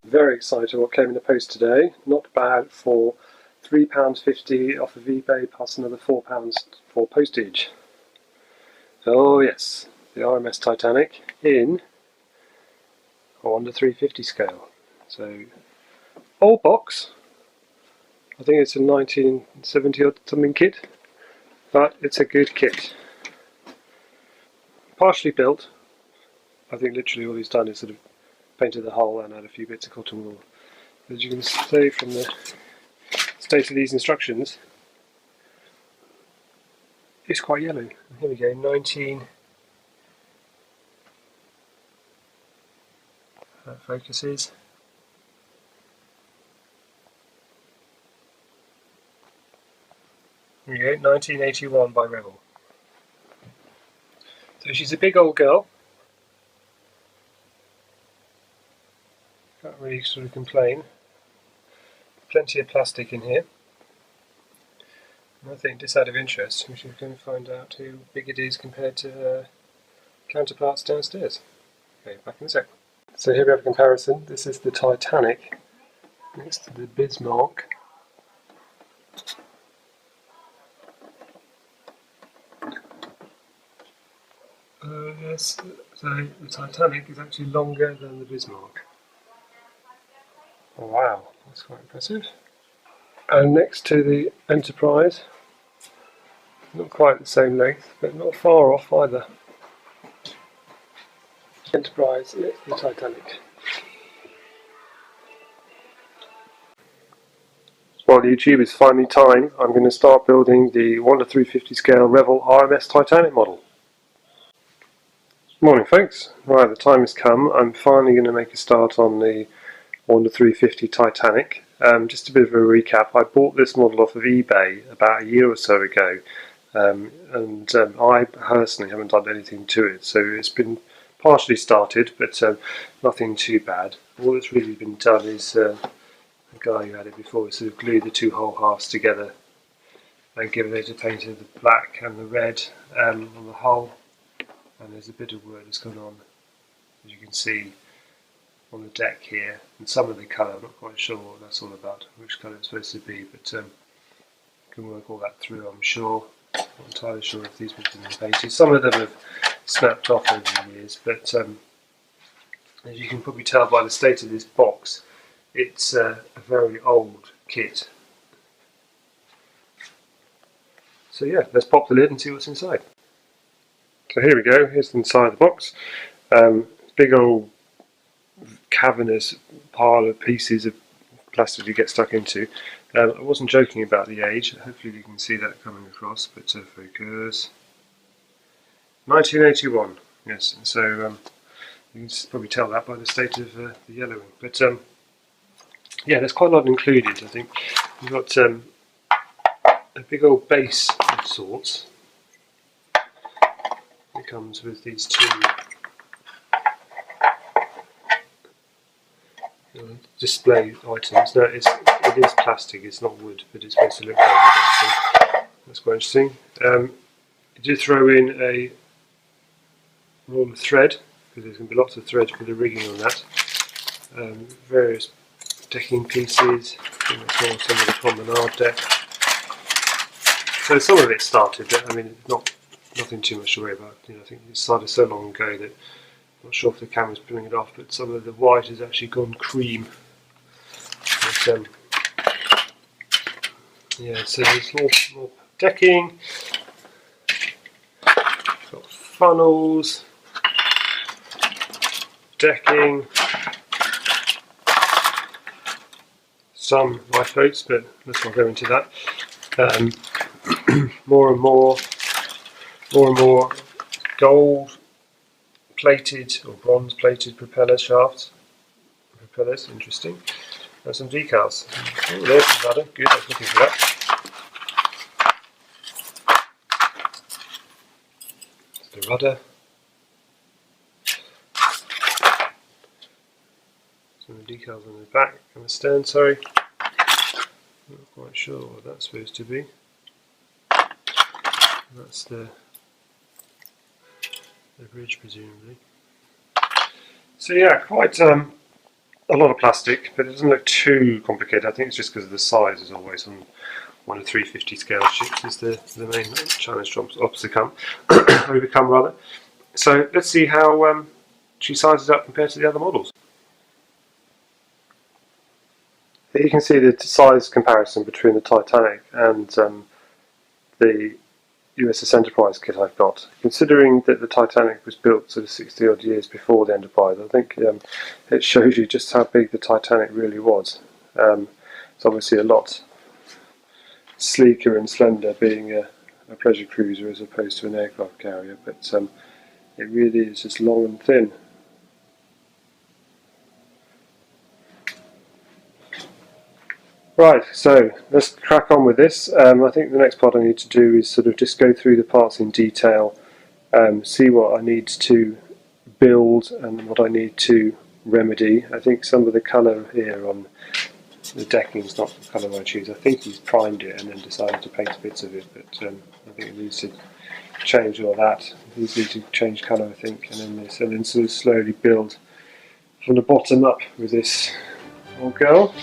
Very excited what came in the post today. Not bad for £3.50 off of eBay plus another £4 for postage. Oh yes, the RMS Titanic in on the 350 scale. So old box. I think it's a 1970 or something kit, but it's a good kit. Partially built. I think literally all he's done is sort of painted the hull and add a few bits of cotton wool. As you can see from the state of these instructions, it's quite yellow. Here we go, 19. That focuses. Here we go, 1981 by Rebel. So she's a big old girl. Can't really sort of complain. Plenty of plastic in here. And I think, just out of interest, we should go and find out how big it is compared to counterparts downstairs. Okay, back in a sec. So here we have a comparison. This is the Titanic next to the Bismarck. Yes, so the Titanic is actually longer than the Bismarck. Oh, wow, that's quite impressive. And next to the Enterprise, not quite the same length, but not far off either. Enterprise, the Titanic. While YouTube is finally time, I'm going to start building the 1:350 scale Revell RMS Titanic model. Morning folks, right, the time has come. I'm finally going to make a start on the 1:350 Titanic. Just a bit of a recap, I bought this model off of eBay about a year or so ago, and I personally haven't done anything to it, so it's been partially started, but nothing too bad. All that's really been done is, the guy who had it before has sort of glued the two whole halves together and given it a paint of the black and the red on the hull, and there's a bit of work that's gone on, as you can see, on the deck here, and some of the colour. I'm not quite sure what that's all about, which colour it's supposed to be, but can work all that through, I'm sure. Not entirely sure if these bits have been painted. Some of them have snapped off over the years, but as you can probably tell by the state of this box, it's a very old kit. So yeah, let's pop the lid and see what's inside. So here we go, here's inside the box. Big old cavernous pile of pieces of plastic you get stuck into. I wasn't joking about the age, hopefully you can see that coming across, but focus. 1981, yes, so you can probably tell that by the state of the yellowing. But yeah, there's quite a lot included, I think. We've got a big old base of sorts. It comes with these two display items. No, it is plastic, it's not wood, but it's supposed to look like wood. That's quite interesting. You do throw in a roll of thread, because there's going to be lots of thread for the rigging on that. Various decking pieces, I think that's more some of the promenade deck. So some of it started, but I mean, nothing too much to worry about. You know, I think it started so long ago that I'm not sure if the camera's pulling it off, but some of the white has actually gone cream. But, yeah, so there's more decking. Got funnels, decking, some lifeboats, but let's not go into that. More and more gold plated or bronze plated propeller shafts. Propellers, interesting. And some decals. Oh, there's the rudder. Good, I was looking for that. That's the rudder. Some of the decals on the back and the stern, sorry. Not quite sure what that's supposed to be. That's the bridge, presumably. So yeah, quite a lot of plastic, but it doesn't look too complicated. I think it's just because of the size, as always, on one of 350 scale ships is the main challenge to overcome rather. So let's see how she sizes up compared to the other models. Here you can see the size comparison between the Titanic and the USS Enterprise kit I've got. Considering that the Titanic was built sort of 60 odd years before the Enterprise, I think it shows you just how big the Titanic really was. It's obviously a lot sleeker and slender, being a pleasure cruiser as opposed to an aircraft carrier, but it really is just long and thin. Right, so let's crack on with this. I think the next part I need to do is sort of just go through the parts in detail, see what I need to build and what I need to remedy. I think some of the colour here on the decking is not the colour I choose. I think he's primed it and then decided to paint bits of it, but I think it needs to change all that. It needs to change colour, I think, and then sort of slowly build from the bottom up with this old girl.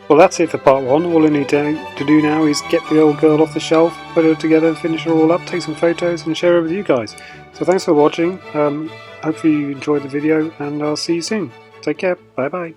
Well, that's it for part one. All I need to do now is get the old girl off the shelf, put her together, finish her all up, take some photos and share it with you guys. So thanks for watching. Hopefully you enjoyed the video and I'll see you soon. Take care. Bye bye.